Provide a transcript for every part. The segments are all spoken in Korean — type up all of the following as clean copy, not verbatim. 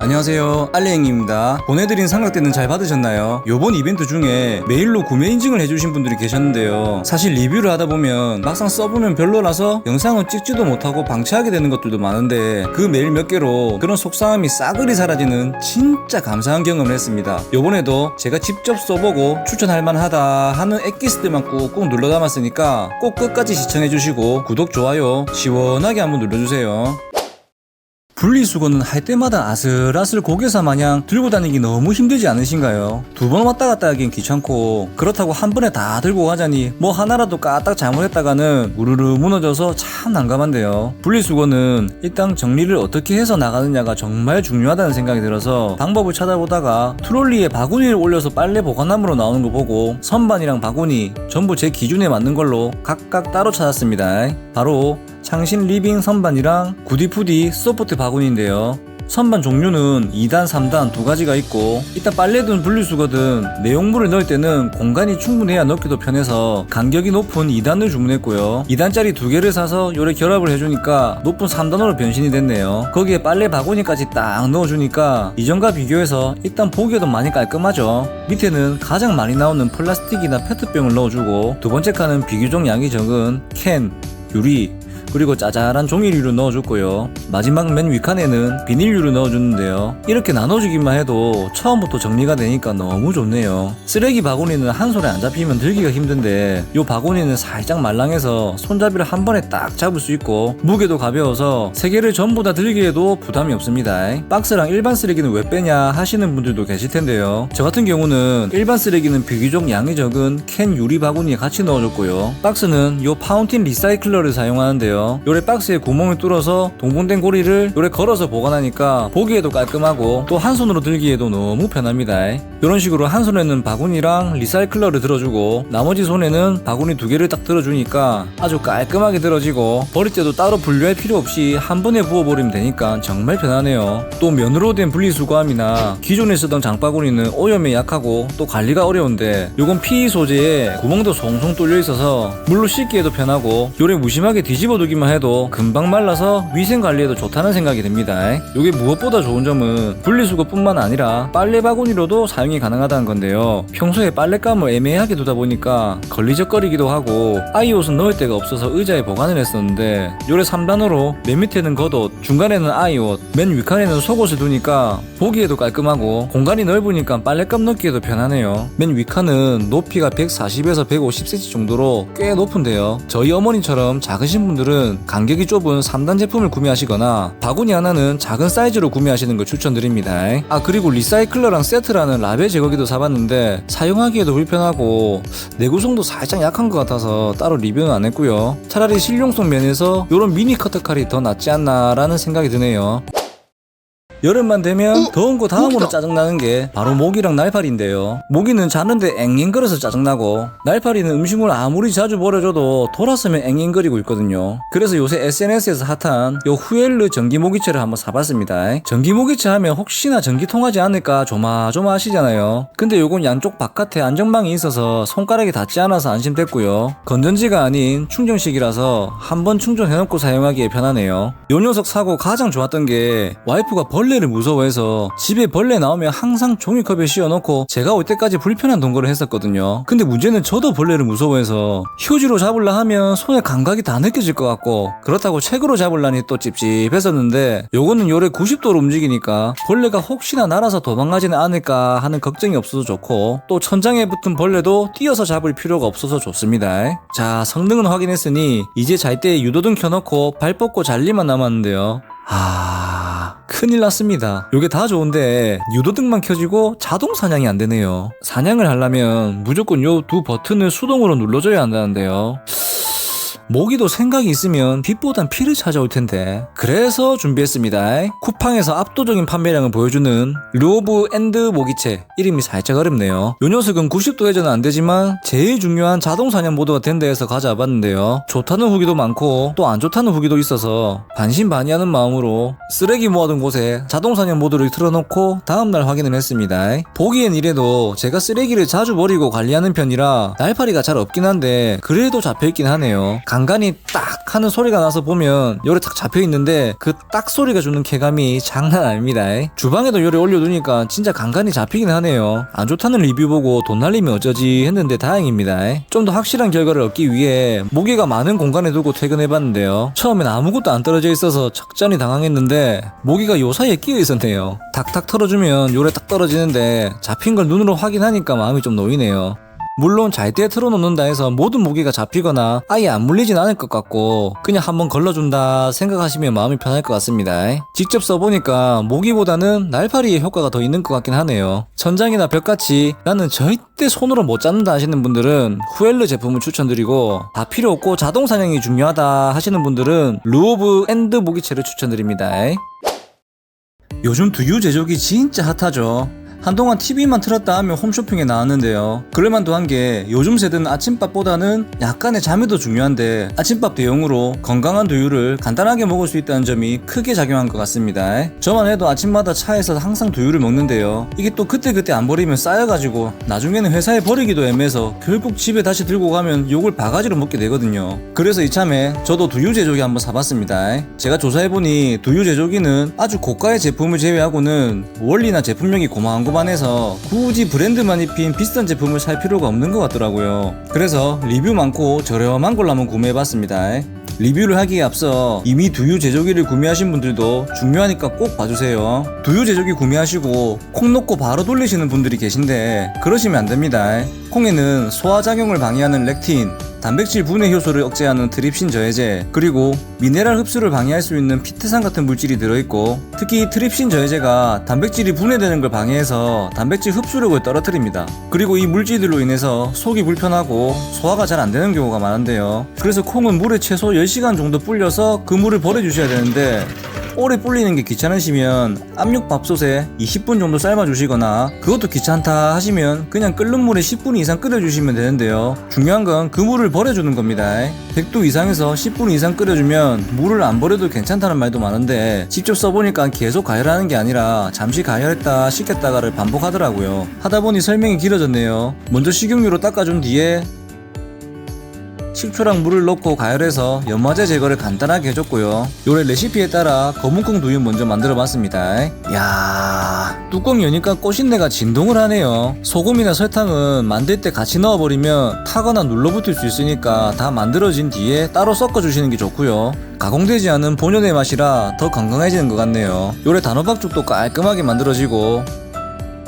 안녕하세요, 알레행입니다. 보내드린 삼각대는 잘 받으셨나요? 요번 이벤트 중에 메일로 구매 인증을 해주신 분들이 계셨는데요. 사실 리뷰를 하다보면 막상 써보면 별로라서 영상은 찍지도 못하고 방치하게 되는 것들도 많은데 그 메일 몇 개로 그런 속상함이 싸그리 사라지는 진짜 감사한 경험을 했습니다. 요번에도 제가 직접 써보고 추천할 만하다 하는 엑기스들만 꾹꾹 눌러 담았으니까 꼭 끝까지 시청해주시고 구독, 좋아요 시원하게 한번 눌러주세요. 분리수거는 할 때마다 아슬아슬 고개사 마냥 들고 다니기 너무 힘들지 않으신가요? 두 번 왔다 갔다 하긴 귀찮고 그렇다고 한 번에 다 들고 가자니 뭐 하나라도 까딱 잘못했다가는 우르르 무너져서 참 난감한데요. 분리수거는 일단 정리를 어떻게 해서 나가느냐가 정말 중요하다는 생각이 들어서 방법을 찾아보다가 트롤리에 바구니를 올려서 빨래 보관함으로 나오는 거 보고 선반이랑 바구니 전부 제 기준에 맞는 걸로 각각 따로 찾았습니다. 바로 창신 리빙 선반이랑 구디푸디 소프트 바구니인데요. 선반 종류는 2단, 3단 두 가지가 있고 일단 빨래든 분리수거든 내용물을 넣을 때는 공간이 충분해야 넣기도 편해서 간격이 높은 2단을 주문했고요. 2단짜리 두 개를 사서 요래 결합을 해주니까 높은 3단으로 변신이 됐네요. 거기에 빨래 바구니까지 딱 넣어주니까 이전과 비교해서 일단 보기에도 많이 깔끔하죠. 밑에는 가장 많이 나오는 플라스틱이나 페트병을 넣어주고 두 번째 칸은 비교적 양이 적은 캔, 유리, 그리고 짜잘한 종이류를 넣어줬고요. 마지막 맨 위칸에는 비닐류를 넣어줬는데요. 이렇게 나눠주기만 해도 처음부터 정리가 되니까 너무 좋네요. 쓰레기 바구니는 한 손에 안 잡히면 들기가 힘든데 요 바구니는 살짝 말랑해서 손잡이를 한 번에 딱 잡을 수 있고 무게도 가벼워서 세 개를 전부 다 들기에도 부담이 없습니다. 박스랑 일반 쓰레기는 왜 빼냐 하시는 분들도 계실 텐데요. 저 같은 경우는 일반 쓰레기는 비교적 양이 적은 캔 유리 바구니에 같이 넣어줬고요. 박스는 요 파운틴 리사이클러를 사용하는데요. 요래 박스에 구멍을 뚫어서 동봉된 고리를 요래 걸어서 보관하니까 보기에도 깔끔하고 또 한 손으로 들기에도 너무 편합니다. 이런 식으로 한 손에는 바구니랑 리사이클러를 들어주고 나머지 손에는 바구니 두 개를 딱 들어주니까 아주 깔끔하게 들어지고 버릴 때도 따로 분류할 필요 없이 한 번에 부어버리면 되니까 정말 편하네요. 또 면으로 된 분리수거함이나 기존에 쓰던 장바구니는 오염에 약하고 또 관리가 어려운데 요건 PE 소재에 구멍도 송송 뚫려 있어서 물로 씻기에도 편하고 요래 무심하게 뒤집어 두기만 해도 금방 말라서 위생관리에도 좋다는 생각이 듭니다. 요게 무엇보다 좋은 점은 분리수거뿐만 아니라 빨래 바구니로도 사용이 가능하다는 건데요. 평소에 빨랫감을 애매하게 두다 보니까 걸리적거리기도 하고 아이 옷은 넣을 데가 없어서 의자에 보관을 했었는데 요래 3단으로 맨 밑에는 겉옷, 중간에는 아이 옷, 맨 위칸에는 속옷을 두니까 보기에도 깔끔하고 공간이 넓으니까 빨랫감 넣기에도 편하네요. 맨 위칸은 높이가 140에서 150cm 정도로 꽤 높은데요. 저희 어머니처럼 작으신 분들은 간격이 좁은 3단 제품을 구매하시거나 바구니 하나는 작은 사이즈로 구매하시는 걸 추천드립니다. 그리고 리사이클러랑 세트라는 라벨 제거기도 사봤는데 사용하기에도 불편하고 내구성도 살짝 약한 것 같아서 따로 리뷰는 안 했고요. 차라리 실용성 면에서 이런 미니 커터칼이 더 낫지 않나 라는 생각이 드네요. 여름만 되면 더운 거 다음으로 짜증나는 게 바로 모기랑 날파리인데요. 모기는 자는데 앵앵거려서 짜증나고 날파리는 음식물 아무리 자주 버려줘도 돌았으면 앵앵거리고 있거든요. 그래서 요새 SNS에서 핫한 요 후엘르 전기모기채를 한번 사봤습니다. 전기모기채 하면 혹시나 전기 통하지 않을까 조마조마하시잖아요. 근데 요건 양쪽 바깥에 안전망이 있어서 손가락이 닿지 않아서 안심됐고요. 건전지가 아닌 충전식이라서 한번 충전해놓고 사용하기에 편하네요. 요 녀석 사고 가장 좋았던 게 와이프가 벌레를 무서워해서 집에 벌레 나오면 항상 종이컵에 씌워놓고 제가 올 때까지 불편한 동거를 했었거든요. 근데 문제는 저도 벌레를 무서워해서 휴지로 잡으려 하면 손에 감각이 다 느껴질 것 같고 그렇다고 책으로 잡으려니 또 찝찝했었는데 요거는 요래 90도로 움직이니까 벌레가 혹시나 날아서 도망가지는 않을까 하는 걱정이 없어서 좋고 또 천장에 붙은 벌레도 띄어서 잡을 필요가 없어서 좋습니다. 자, 성능은 확인했으니 이제 잘 때 유도등 켜놓고 발 뻗고 잘 일만 남았는데요. 큰일 났습니다. 요게 다 좋은데 유도등만 켜지고 자동 사냥이 안 되네요. 사냥을 하려면 무조건 요 두 버튼을 수동으로 눌러줘야 한다는데요. 모기도 생각이 있으면 빛보단 피를 찾아올 텐데 그래서 준비했습니다. 쿠팡에서 압도적인 판매량을 보여주는 르오브 앤드 모기채. 이름이 살짝 어렵네요. 요 녀석은 90도 회전은 안 되지만 제일 중요한 자동 사냥 모드가 된다 해서 가져와봤는데요. 좋다는 후기도 많고 또 안 좋다는 후기도 있어서 반신반의하는 마음으로 쓰레기 모아둔 곳에 자동 사냥 모드를 틀어놓고 다음날 확인을 했습니다. 보기엔 이래도 제가 쓰레기를 자주 버리고 관리하는 편이라 날파리가 잘 없긴 한데 그래도 잡혀있긴 하네요. 간간히 딱 하는 소리가 나서 보면 요래 딱 잡혀있는데 그 딱 소리가 주는 쾌감이 장난 아닙니다. 주방에도 요래 올려두니까 진짜 간간히 잡히긴 하네요. 안 좋다는 리뷰 보고 돈 날리면 어쩌지 했는데 다행입니다. 좀 더 확실한 결과를 얻기 위해 모기가 많은 공간에 두고 퇴근해봤는데요. 처음엔 아무것도 안 떨어져 있어서 적잖이 당황했는데 모기가 요 사이에 끼어 있었네요. 탁탁 털어주면 요래 딱 떨어지는데 잡힌 걸 눈으로 확인하니까 마음이 좀 놓이네요. 물론 잘 때 틀어놓는다 해서 모든 모기가 잡히거나 아예 안 물리진 않을 것 같고 그냥 한번 걸러준다 생각하시면 마음이 편할 것 같습니다. 직접 써보니까 모기보다는 날파리의 효과가 더 있는 것 같긴 하네요. 천장이나 벽같이 나는 절대 손으로 못 잡는다 하시는 분들은 후엘르 제품을 추천드리고 다 필요 없고 자동 사냥이 중요하다 하시는 분들은 루오브 앤드 모기채를 추천드립니다. 요즘 두유 제조기 진짜 핫하죠. 한동안 TV만 틀었다 하면 홈쇼핑에 나왔는데요. 그럴만도 한 게 요즘 세대는 아침밥보다는 약간의 잠이 더 중요한데 아침밥 대용으로 건강한 두유를 간단하게 먹을 수 있다는 점이 크게 작용한 것 같습니다. 저만 해도 아침마다 차에서 항상 두유를 먹는데요. 이게 또 그때그때 안 버리면 쌓여가지고 나중에는 회사에 버리기도 애매해서 결국 집에 다시 들고 가면 욕을 바가지로 먹게 되거든요. 그래서 이참에 저도 두유 제조기 한번 사봤습니다. 제가 조사해보니 두유 제조기는 아주 고가의 제품을 제외하고는 원리나 제품력이 고마운 거 해서 굳이 브랜드만 입힌 비싼 제품을 살 필요가 없는 것 같더라고요. 그래서 리뷰 많고 저렴한 걸로 한번 구매해봤습니다. 리뷰를 하기에 앞서 이미 두유 제조기를 구매하신 분들도 중요하니까 꼭 봐주세요. 두유 제조기 구매하시고 콩 넣고 바로 돌리시는 분들이 계신데 그러시면 안됩니다. 콩에는 소화작용을 방해하는 렉틴, 단백질 분해 효소를 억제하는 트립신 저해제, 그리고 미네랄 흡수를 방해할 수 있는 피트산 같은 물질이 들어있고 특히 트립신 저해제가 단백질이 분해되는 걸 방해해서 단백질 흡수력을 떨어뜨립니다. 그리고 이 물질들로 인해서 속이 불편하고 소화가 잘 안되는 경우가 많은데요. 그래서 콩은 물에 최소 10시간 정도 불려서 그 물을 버려주셔야 되는데 오래 불리는 게 귀찮으시면 압력밥솥에 20분 정도 삶아주시거나 그것도 귀찮다 하시면 그냥 끓는 물에 10분 이상 끓여주시면 되는데요. 중요한 건 그 물을 버려주는 겁니다. 100도 이상에서 10분 이상 끓여주면 물을 안 버려도 괜찮다는 말도 많은데 직접 써보니까 계속 가열하는 게 아니라 잠시 가열했다 식혔다가를 반복하더라고요. 하다보니 설명이 길어졌네요. 먼저 식용유로 닦아준 뒤에 식초랑 물을 넣고 가열해서 연마제 제거를 간단하게 해줬고요. 요래 레시피에 따라 검은콩 두유 먼저 만들어 봤습니다. 야, 뚜껑 여니까 꽃신내가 진동을 하네요. 소금이나 설탕은 만들 때 같이 넣어버리면 타거나 눌러붙을 수 있으니까 다 만들어진 뒤에 따로 섞어주시는 게 좋고요. 가공되지 않은 본연의 맛이라 더 건강해지는 것 같네요. 요래 단호박죽도 깔끔하게 만들어지고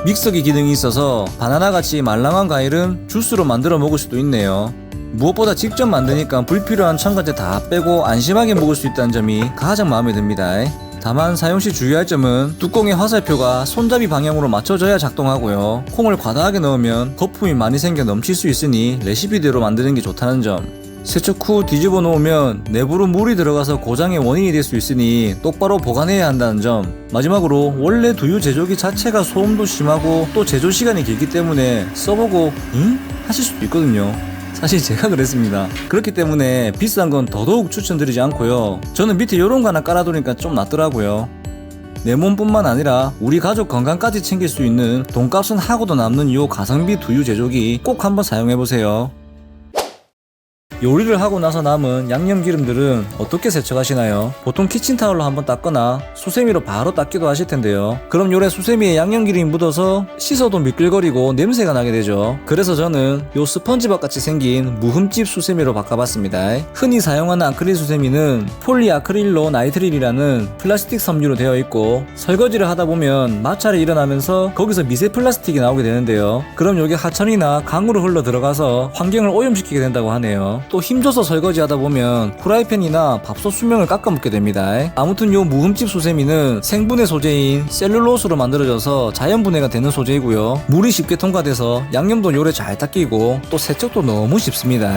믹서기 기능이 있어서 바나나같이 말랑한 과일은 주스로 만들어 먹을 수도 있네요. 무엇보다 직접 만드니까 불필요한 첨가제 다 빼고 안심하게 먹을 수 있다는 점이 가장 마음에 듭니다. 다만 사용시 주의할 점은 뚜껑의 화살표가 손잡이 방향으로 맞춰져야 작동하고요. 콩을 과다하게 넣으면 거품이 많이 생겨 넘칠 수 있으니 레시피대로 만드는 게 좋다는 점. 세척 후 뒤집어 놓으면 내부로 물이 들어가서 고장의 원인이 될 수 있으니 똑바로 보관해야 한다는 점. 마지막으로 원래 두유 제조기 자체가 소음도 심하고 또 제조 시간이 길기 때문에 써보고 응? 하실 수도 있거든요. 사실 제가 그랬습니다. 그렇기 때문에 비싼 건 더더욱 추천드리지 않고요. 저는 밑에 요런 거 하나 깔아두니까 좀 낫더라고요. 내 몸뿐만 아니라 우리 가족 건강까지 챙길 수 있는 돈값은 하고도 남는 이 가성비 두유 제조기 꼭 한번 사용해보세요. 요리를 하고 나서 남은 양념 기름들은 어떻게 세척하시나요? 보통 키친타올로 한번 닦거나 수세미로 바로 닦기도 하실 텐데요. 그럼 요래 수세미에 양념 기름이 묻어서 씻어도 미끌거리고 냄새가 나게 되죠. 그래서 저는 요 스펀지밥 같이 생긴 무흠집 수세미로 바꿔봤습니다. 흔히 사용하는 아크릴 수세미는 폴리아크릴로 나이트릴이라는 플라스틱 섬유로 되어 있고 설거지를 하다 보면 마찰이 일어나면서 거기서 미세 플라스틱이 나오게 되는데요. 그럼 요게 하천이나 강으로 흘러 들어가서 환경을 오염시키게 된다고 하네요. 또 힘줘서 설거지 하다 보면 프라이팬이나 밥솥 수명을 깎아먹게 됩니다. 아무튼 요 무흠집 수세미는 생분해 소재인 셀룰로스로 만들어져서 자연분해가 되는 소재이고요. 물이 쉽게 통과돼서 양념도 요래 잘 닦이고 또 세척도 너무 쉽습니다.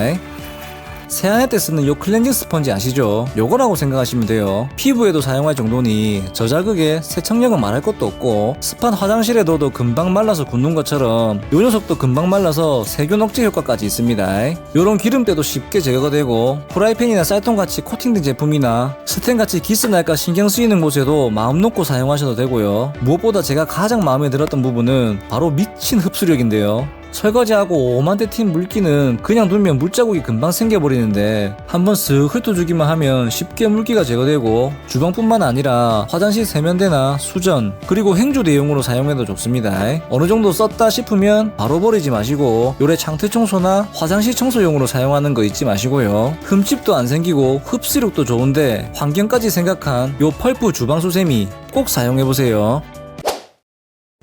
세안할 때 쓰는 요 클렌징 스펀지 아시죠? 요거라고 생각하시면 돼요. 피부에도 사용할 정도니 저자극에 세척력은 말할 것도 없고 습한 화장실에 둬도 금방 말라서 굳는 것처럼 요 녀석도 금방 말라서 세균 억제 효과까지 있습니다. 요런 기름때도 쉽게 제거가 되고 프라이팬이나 쌀통같이 코팅된 제품이나 스텐같이 기스 날까 신경 쓰이는 곳에도 마음 놓고 사용하셔도 되고요. 무엇보다 제가 가장 마음에 들었던 부분은 바로 미친 흡수력인데요. 설거지하고 오만대 튄 물기는 그냥 두면 물자국이 금방 생겨버리는데 한번 쓱 훑어주기만 하면 쉽게 물기가 제거되고 주방뿐만 아니라 화장실 세면대나 수전 그리고 행주 대용으로 사용해도 좋습니다. 어느정도 썼다 싶으면 바로 버리지 마시고 요래 창틀 청소나 화장실 청소용으로 사용하는 거 잊지 마시고요. 흠집도 안 생기고 흡수력도 좋은데 환경까지 생각한 요 펄프 주방 수세미 꼭 사용해보세요.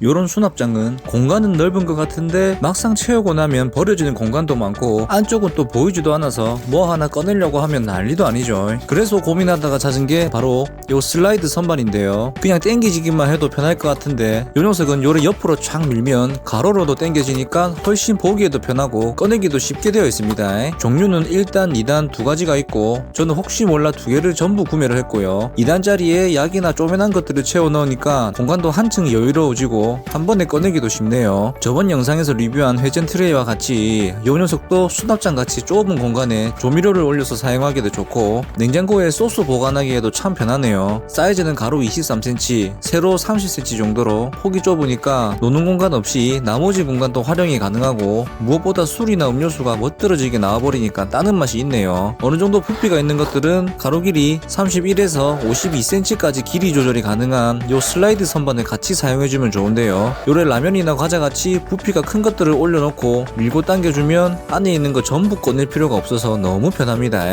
요런 수납장은 공간은 넓은 것 같은데 막상 채우고 나면 버려지는 공간도 많고 안쪽은 또 보이지도 않아서 뭐 하나 꺼내려고 하면 난리도 아니죠. 그래서 고민하다가 찾은 게 바로 요 슬라이드 선반인데요. 그냥 당기지기만 해도 편할 것 같은데 요 녀석은 요래 옆으로 쫙 밀면 가로로도 당겨지니까 훨씬 보기에도 편하고 꺼내기도 쉽게 되어 있습니다. 종류는 1단, 2단 두 가지가 있고 저는 혹시 몰라 두 개를 전부 구매를 했고요. 2단짜리에 약이나 쪼매난 것들을 채워 넣으니까 공간도 한층 여유로워지고 한 번에 꺼내기도 쉽네요. 저번 영상에서 리뷰한 회전 트레이와 같이 이 녀석도 수납장 같이 좁은 공간에 조미료를 올려서 사용하기도 좋고 냉장고에 소스 보관하기에도 참 편하네요. 사이즈는 가로 23cm, 세로 30cm 정도로 폭이 좁으니까 노는 공간 없이 나머지 공간도 활용이 가능하고 무엇보다 술이나 음료수가 멋들어지게 나와버리니까 따는 맛이 있네요. 어느정도 부피가 있는 것들은 가로 길이 31에서 52cm까지 길이 조절이 가능한 요 슬라이드 선반을 같이 사용해주면 좋은데요. 요래 라면이나 과자같이 부피가 큰 것들을 올려놓고 밀고 당겨주면 안에 있는 거 전부 꺼낼 필요가 없어서 너무 편합니다.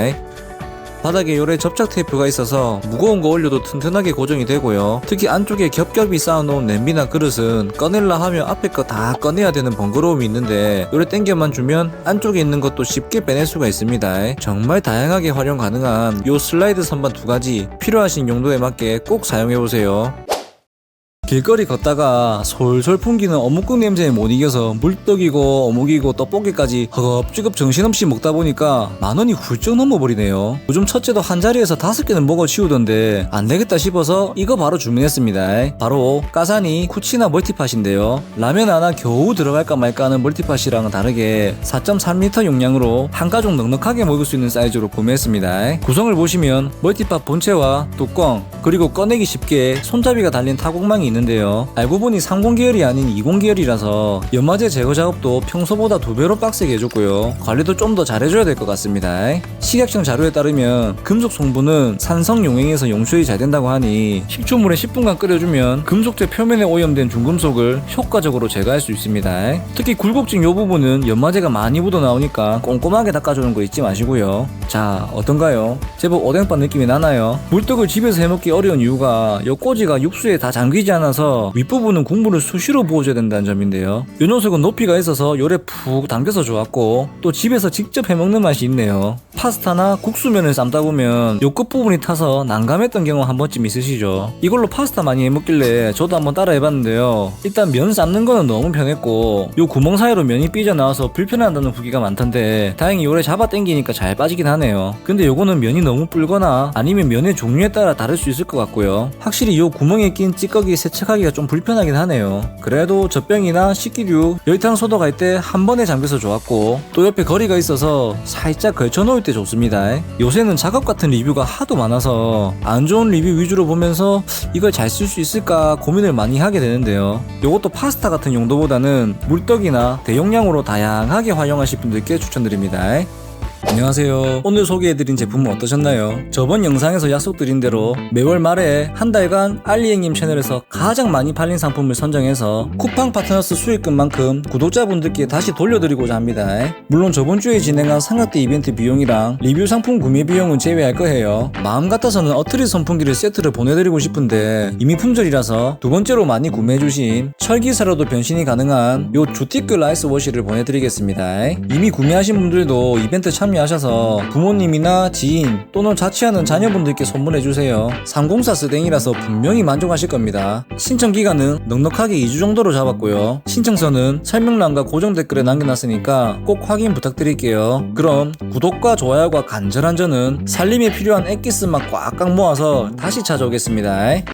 바닥에 요래 접착 테이프가 있어서 무거운 거 올려도 튼튼하게 고정이 되고요. 특히 안쪽에 겹겹이 쌓아놓은 냄비나 그릇은 꺼낼라 하면 앞에 거 다 꺼내야 되는 번거로움이 있는데 요래 당겨만 주면 안쪽에 있는 것도 쉽게 빼낼 수가 있습니다. 정말 다양하게 활용 가능한 요 슬라이드 선반 두 가지 필요하신 용도에 맞게 꼭 사용해보세요. 길거리 걷다가 솔솔 풍기는 어묵국 냄새에 못 이겨서 물떡이고 어묵이고 떡볶이까지 허겁지겁 정신없이 먹다 보니까 10,000원이 훌쩍 넘어버리네요. 요즘 첫째도 한자리에서 5개는 먹어 치우던데 안되겠다 싶어서 이거 바로 주문했습니다. 바로 까사니 쿠치나 멀티팟인데요. 라면 하나 겨우 들어갈까 말까 하는 멀티팟이랑은 다르게 4.3L 용량으로 한 가족 넉넉하게 먹을 수 있는 사이즈로 구매했습니다. 구성을 보시면 멀티팟 본체와 뚜껑 그리고 꺼내기 쉽게 손잡이가 달린 타공망이 있는 데요. 알고 보니 30계열이 아닌 20계열이라서 연마제 제거 작업도 평소보다 2배로 빡세게 해줬고요. 관리도 좀 더 잘해줘야 될 것 같습니다. 식약청 자료에 따르면 금속 성분은 산성 용액에서 용출이 잘 된다고 하니 식초물에 10분간 끓여주면 금속재 표면에 오염된 중금속을 효과적으로 제거할 수 있습니다. 특히 굴곡진 요 부분은 연마제가 많이 묻어 나오니까 꼼꼼하게 닦아주는 거 잊지 마시고요. 자, 어떤가요? 제법 오뎅밥 느낌이 나나요? 물떡을 집에서 해먹기 어려운 이유가 요 꼬지가 육수에 다 잠기지 않아서 윗부분은 국물을 수시로 부어줘야 된다는 점인데요. 이 녀석은 높이가 있어서 요래 푹 당겨서 좋았고 또 집에서 직접 해먹는 맛이 있네요. 파스타나 국수면을 삶다 보면 요 끝부분이 타서 난감했던 경우 한 번쯤 있으시죠. 이걸로 파스타 많이 해먹길래 저도 한번 따라 해봤는데요. 일단 면 삶는 거는 너무 편했고 요 구멍 사이로 면이 삐져나와서 불편하다는 후기가 많던데 다행히 요래 잡아 당기니까 잘 빠지긴 하네요. 근데 요거는 면이 너무 불거나 아니면 면의 종류에 따라 다를 수 있을 것 같고요. 확실히 요 구멍에 낀 찌꺼기 세척하기가 좀 불편하긴 하네요. 그래도 젖병이나 식기류, 열탕 소독할 때 한 번에 잠겨서 좋았고 또 옆에 거리가 있어서 살짝 걸쳐놓을 때 좋습니다. 요새는 작업 같은 리뷰가 하도 많아서 안 좋은 리뷰 위주로 보면서 이걸 잘 쓸 수 있을까 고민을 많이 하게 되는데요. 요것도 파스타 같은 용도보다는 물떡이나 대용량으로 다양하게 활용하실 분들께 추천드립니다. 안녕하세요. 오늘 소개해드린 제품은 어떠셨나요? 저번 영상에서 약속드린 대로 매월 말에 한 달간 알리행님 채널에서 가장 많이 팔린 상품을 선정해서 쿠팡 파트너스 수익금만큼 구독자분들께 다시 돌려드리고자 합니다. 물론 저번주에 진행한 삼각대 이벤트 비용이랑 리뷰 상품 구매 비용은 제외할 거예요. 마음 같아서는 어트리 선풍기를 세트를 보내드리고 싶은데 이미 품절이라서 두 번째로 많이 구매해주신 철기사로도 변신이 가능한 요 주티크 라이스 워시를 보내드리겠습니다. 이미 구매하신 분들도 이벤트 참여하셔서 부모님이나 지인 또는 자취하는 자녀분들께 선물해주세요. 304 스댕이라서 분명히 만족하실 겁니다. 신청 기간은 넉넉하게 2주 정도로 잡았고요. 신청서는 설명란과 고정 댓글에 남겨놨으니까 꼭 확인 부탁드릴게요. 그럼 구독과 좋아요가 간절한 저는 살림에 필요한 액기스 맛 꽉꽉 모아서 다시 찾아오겠습니다.